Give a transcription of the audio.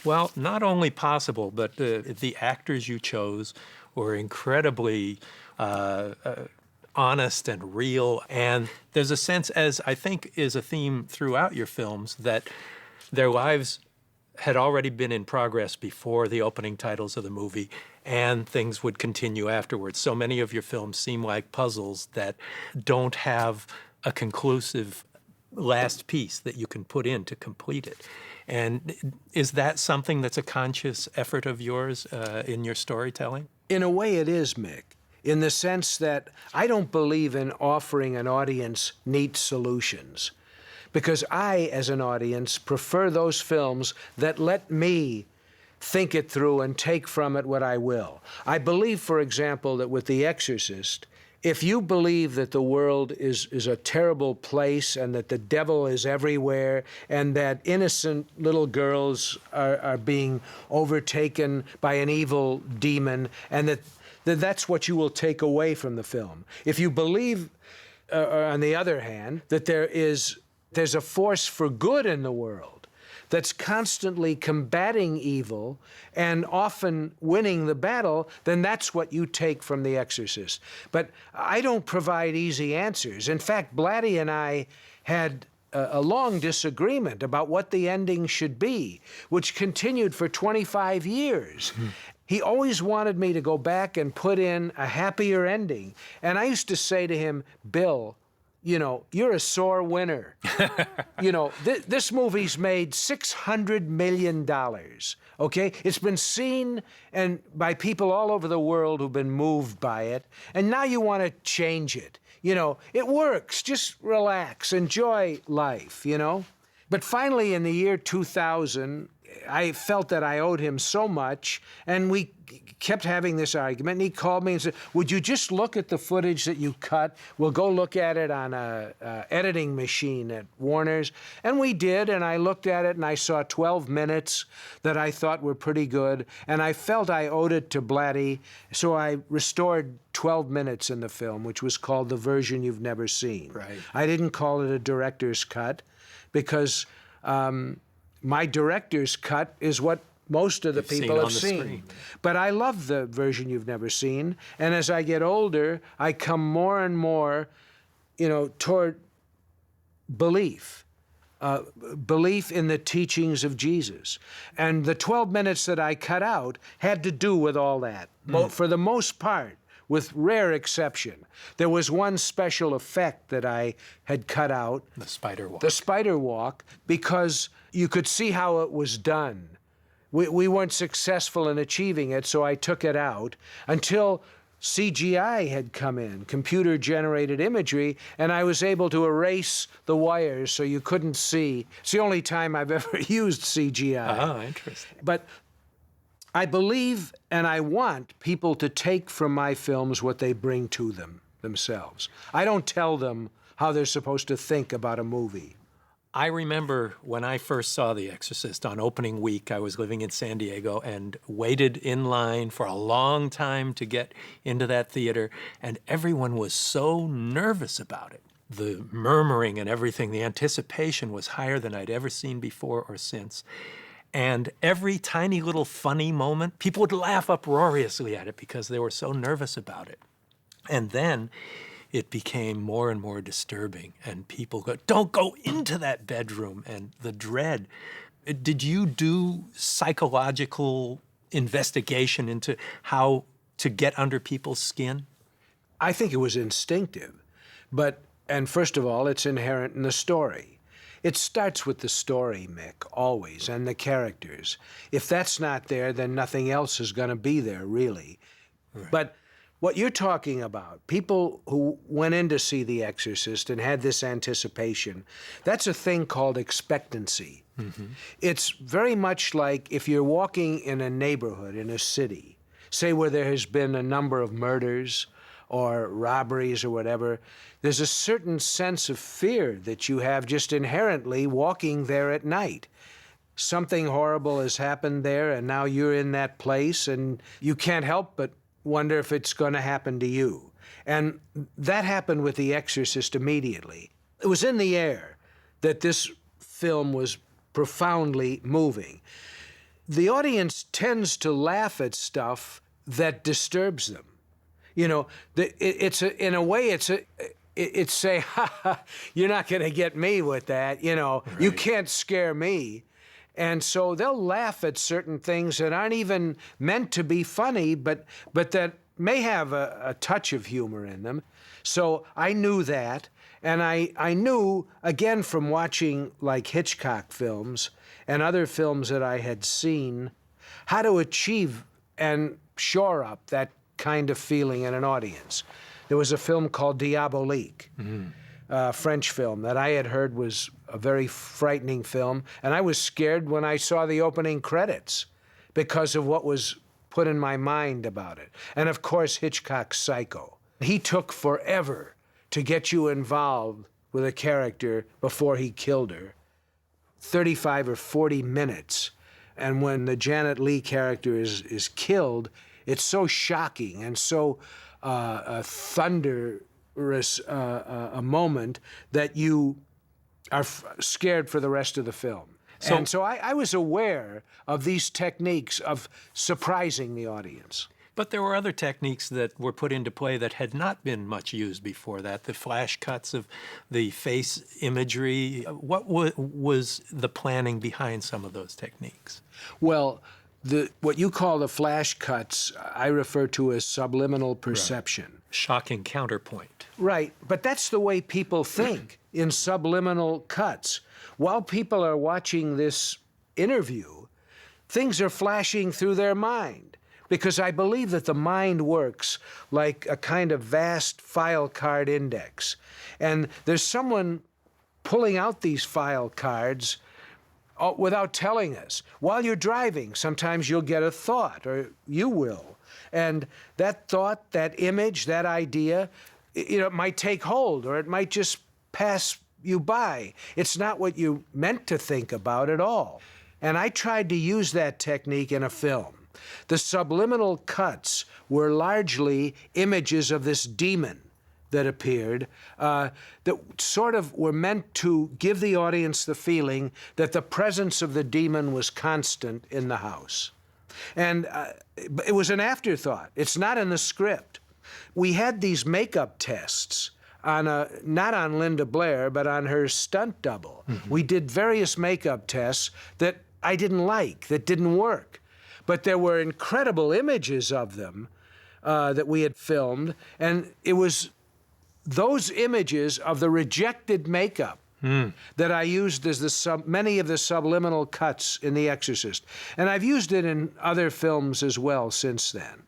Well, not only possible, but the actors you chose were incredibly honest and real. And there's a sense, as I think is a theme throughout your films, that their lives had already been in progress before the opening titles of the movie, and things would continue afterwards. So many of your films seem like puzzles that don't have a conclusive last piece that you can put in to complete it. And is that something that's a conscious effort of yours in your storytelling? In a way it is, Mick, in the sense that I don't believe in offering an audience neat solutions, because I, as an audience, prefer those films that let me think it through and take from it what I will. I believe, for example, that with The Exorcist, if you believe that the world is a terrible place and that the devil is everywhere and that innocent little girls are being overtaken by an evil demon, and that's what you will take away from the film. If you believe, on the other hand, that there's a force for good in the world that's constantly combating evil and often winning the battle, then that's what you take from The Exorcist. But I don't provide easy answers. In fact, Blatty and I had a long disagreement about what the ending should be, which continued for 25 years. He always wanted me to go back and put in a happier ending. And I used to say to him, Bill, you know, you're a sore winner. You know, this movie's made $600 million, okay? It's been seen and by people all over the world who've been moved by it, and now you want to change it. You know, it works. Just relax, enjoy life, you know? But finally, in the year 2000, I felt that I owed him so much, and we kept having this argument, and he called me and said, would you just look at the footage that you cut? We'll go look at it on a editing machine at Warner's. And we did, and I looked at it, and I saw 12 minutes that I thought were pretty good, and I felt I owed it to Blatty, so I restored 12 minutes in the film, which was called The Version You've Never Seen. Right. I didn't call it a director's cut, because my director's cut is what most of the people have seen. But I love The Version You've Never Seen, and as I get older, I come more and more, you know, toward belief. Belief in the teachings of Jesus. And the 12 minutes that I cut out had to do with all that, for the most part, with rare exception. There was one special effect that I had cut out. The spider walk. The spider walk, because you could see how it was done. We weren't successful in achieving it, so I took it out until CGI had come in, computer-generated imagery, and I was able to erase the wires so you couldn't see. It's the only time I've ever used CGI. Ah, interesting. But I believe and I want people to take from my films what they bring to them themselves. I don't tell them how they're supposed to think about a movie. I remember when I first saw The Exorcist on opening week, I was living in San Diego and waited in line for a long time to get into that theater, and everyone was so nervous about it. The murmuring and everything, the anticipation was higher than I'd ever seen before or since. And every tiny little funny moment, people would laugh uproariously at it because they were so nervous about it. And then it became more and more disturbing, and people go, don't go into that bedroom, and the dread. Did you do psychological investigation into how to get under people's skin? I think it was instinctive, and first of all, it's inherent in the story. It starts with the story, Mick, always, and the characters. If that's not there, then nothing else is going to be there, really. Right. But what you're talking about, people who went in to see The Exorcist and had this anticipation, that's a thing called expectancy. Mm-hmm. It's very much like if you're walking in a neighborhood, in a city, say where there has been a number of murders or robberies or whatever, there's a certain sense of fear that you have just inherently walking there at night. Something horrible has happened there, and now you're in that place, and you can't help but wonder if it's going to happen to you. And that happened with The Exorcist immediately. It was in the air that this film was profoundly moving. the audience tends to laugh at stuff that disturbs them. You know, in a way, it's say, ha, ha, you're not going to get me with that. You know, Right. You can't scare me. And so they'll laugh at certain things that aren't even meant to be funny, but that may have a touch of humor in them. So I knew that. And I knew, again, from watching like Hitchcock films and other films that I had seen, how to achieve and shore up that kind of feeling in an audience. There was a film called Diabolique, a French film that I had heard was a very frightening film, and I was scared when I saw the opening credits because of what was put in my mind about it. And of course, Hitchcock's Psycho. He took forever to get you involved with a character before he killed her, 35 or 40 minutes. And when the Janet Leigh character is killed, it's so shocking and so thunderous a moment that you are scared for the rest of the film. So I was aware of these techniques of surprising the audience. But there were other techniques that were put into play that had not been much used before that. The flash cuts of the face imagery. What was the planning behind some of those techniques? Well, what you call the flash cuts, I refer to as subliminal perception. Right. Shocking counterpoint. Right, but that's the way people think in subliminal cuts. While people are watching this interview, things are flashing through their mind. Because I believe that the mind works like a kind of vast file card index. And there's someone pulling out these file cards without telling us. While you're driving, sometimes you'll get a thought, or you will. And that thought, that image, that idea, it might take hold, or it might just pass you by. It's not what you meant to think about at all. And I tried to use that technique in a film. The subliminal cuts were largely images of this demon that appeared that sort of were meant to give the audience the feeling that the presence of the demon was constant in the house. And it was an afterthought. It's not in the script. We had these makeup tests on not on Linda Blair, but on her stunt double. Mm-hmm. We did various makeup tests that I didn't like, that didn't work. But there were incredible images of them that we had filmed, and it was those images of the rejected makeup that I used as many of the subliminal cuts in The Exorcist. And I've used it in other films as well since then.